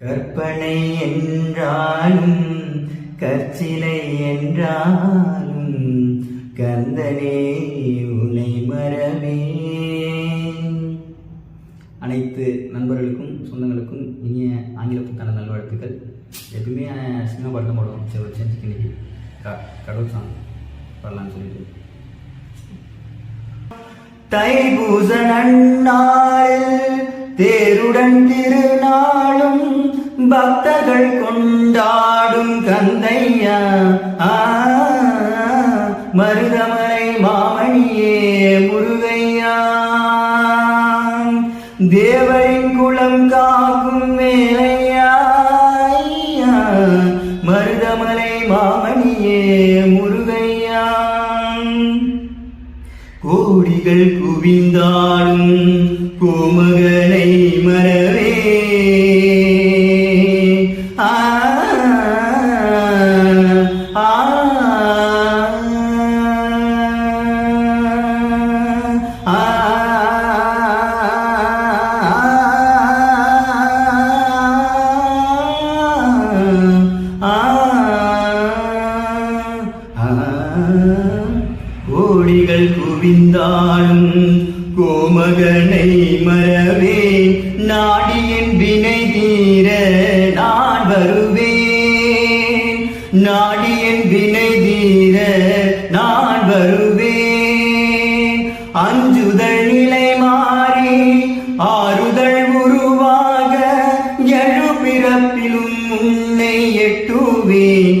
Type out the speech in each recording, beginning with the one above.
கற்பனை என்றாலும் கற்சிலை என்றாலும் கந்தனே உன்னை மறவேன். அனைத்து நண்பர்களுக்கும் சொந்தங்களுக்கும் இனிய ஆங்கில புத்தாண்டு நல்வாழ்த்துக்கள். எப்பவுமே சினிமா பாட்டு போடுவோம். சரி ஒரு செஞ்சுக்கு இன்னைக்கு கடவுள் சாங் பாடலான்னு சொல்லிட்டு தைப்பூச நன்னாளில் தேருடன் திருநாளும் பக்தர்கள் கொண்டாடும் கந்தையா மருதமலை மாமணியே முருகையா தேவரின் குலம் காக்கும் மேலையா மருதமலை மாமணியே முருகையா கோடிகள் குவிந்தாலும் கோமகனை மறவே கோடிகள் குவிந்தாலும் கோமகனை மறவே நாடியின் வினை தீர நான் வருவேன். நாடியின் வினை தீர நான் வருவேன். அஞ்சுதல் நிலை மாறி ஆறுதல் உருவாக எழு பிறப்பிலும் உன்னை எட்டுவேன்.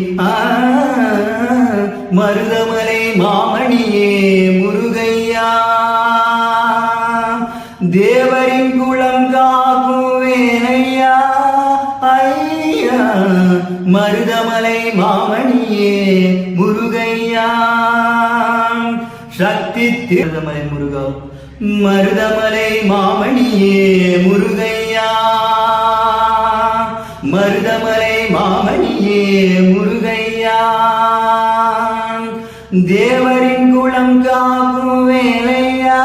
மருதமலை மாமணியே முருகையா தேவரின் குலம் காக்குவேனையா ஐயா மருதமலை மாமணியே முருகையா சக்தி மருதமலை முருகா மருதமலை மாமணியே முருகையா மருதமலை மாமணியே முருகையா தேவரின் குலம் காக்கும் வேலையா